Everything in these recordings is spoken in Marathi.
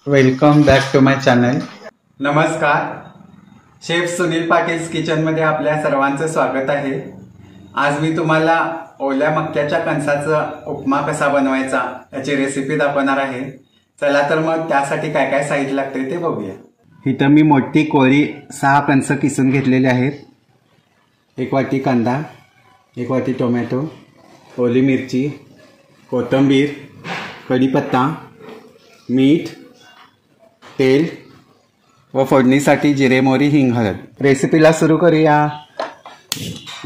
Welcome back to my channel. नमस्कार. शेफ सुनील पाटील किचनमध्ये आपल्या सर्वांचं स्वागत आहे. आज मी तुम्हाला ओल्या मक्याच्या कणसाचा उपमा कसा बनवायचा याची रेसिपी दाखवणार आहे. चला तर मग त्यासाठी काय काय साहित्य लागते ते बघूया. इथं मी मोठी कोळी 6 कणस किसून घेतलेले आहेत. 1 वाटी कांदा, 1 वाटी टोमॅटो, ओली मिरची, कोथिंबीर, कढीपत्ता, मीठ, तेल व फोडणीसाठी जिरे, मोहरी, हिंग, हळद. रेसिपीला सुरू करूया.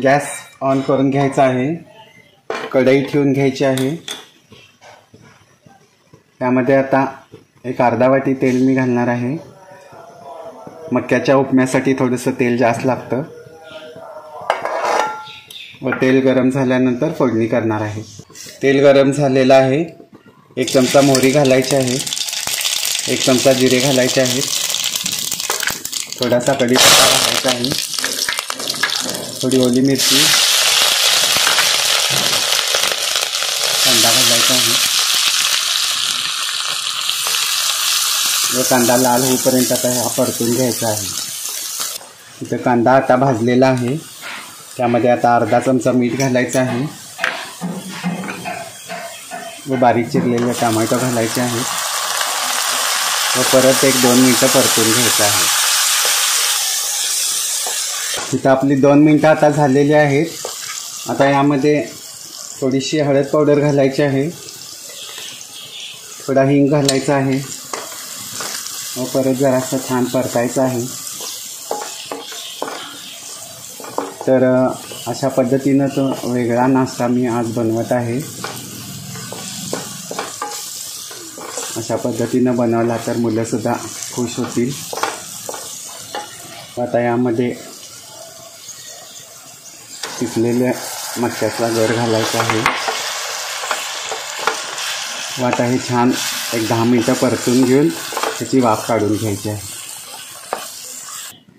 गॅस ऑन करून घ्यायचा आहे. कढई ठेवून घ्यायची आहे. त्यामध्ये आता एक अर्धा वाटी तेल मी घालणार आहे. मक्याच्या उपम्यासाठी थोडंसं तेल जास्त लागतं. व तेल गरम झाल्यानंतर फोडणी करणार आहे. तेल गरम झालेलं आहे. 1 चमचा मोहरी घालायची आहे. 1 चमचा जिरे घालायचे आहेत. थोडासा कढीपत्ता घालायचा आहे. थोडी ओली मिरची, कांदा घालायचा आहे व कांदा लाल होईपर्यंत आता हा परतून घ्यायचा आहे. इथं कांदा आता भाजलेला आहे. त्यामध्ये आता अर्धा चमचा मीठ घालायचं आहे व बारीक चिरलेले टोमॅटो घालायचे आहे व परत 1-2 मिनिटं परतून घ्यायचं आहे. इथं आपली 2 मिनिटं आता झालेली आहेत. आता यामध्ये थोडीशी हळद पावडर घालायची आहे. थोडा हिंग घालायचा आहे व परत जरासं छान परतायचं आहे. तर अशा पद्धतीनं तो वेगळा नाश्ता मी आज बनवत आहे. अशा पद्धतीनं बनवला तर मुलंसुद्धा खुश होतील. आता यामध्ये पिकलेल्या मक्याचा गर घालायचा आहे व आता हे छान 10 मिनिटं परतून घेऊन त्याची वाफ काढून घ्यायची आहे.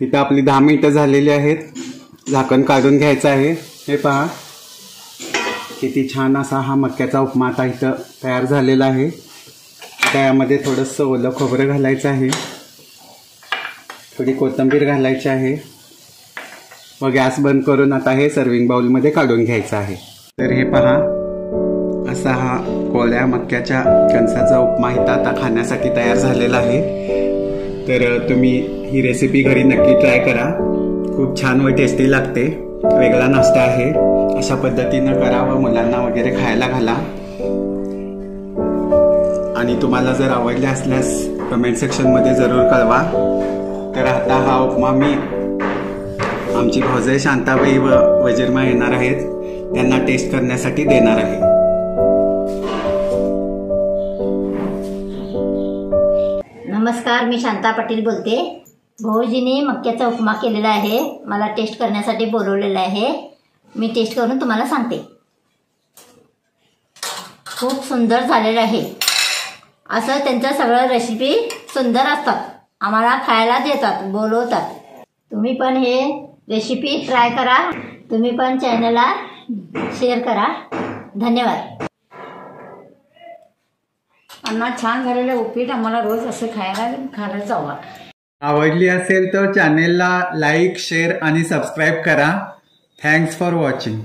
इथं आपली 10 मिनिटं झालेली आहेत. झाकण काढून घ्यायचं आहे. हे पहा किती छान असा हा मक्याचा उपमा आता इथं तयार झालेला आहे. आता यामध्ये थोडंसं ओलं खोबरं घालायचं आहे. थोडी कोथिंबीर घालायची आहे व गॅस बंद करून आता हे सर्विंग बाउलमध्ये काढून घ्यायचं आहे. तर हे पहा असा हा कोळ्या मक्याच्या कणसाचा उपमा इथं आता खाण्यासाठी तयार झालेला आहे. तर तुम्ही ही रेसिपी घरी नक्की ट्राय करा. खूप छान व टेस्टी लागते. वेगळा नाश्ता आहे. अशा पद्धतीनं करा व मुलांना वगैरे खायला घाला. आणि तुम्हाला जर आवडले असल्यास कमेंट सेक्शनमध्ये जरूर कळवा. तर आता हा उपमा मी आमची भाऊजाई शांताबाई व वजीरमा येणार आहेत त्यांना टेस्ट करण्यासाठी देणार आहे. नमस्कार, मी शांता पाटील बोलते. भाऊजीने मक्याचा उपमा केलेला आहे. मला टेस्ट करण्यासाठी बोलवलेलं आहे. मी टेस्ट करून तुम्हाला सांगते. खूप सुंदर झालेलं आहे. असं त्यांचं सगळं रेसिपी सुंदर असतात. आम्हाला खायला देतात, बोलवतात. तुम्ही पण हे रेसिपी ट्राय करा. तुम्ही पण चॅनलला शेअर करा. धन्यवाद. अण्णा छान झालेलं उपीट आम्हाला रोज असं खायला जावं. आवडली असेल तर चॅनेलला लाईक, शेअर आणि सबस्क्राईब करा. Thanks for watching.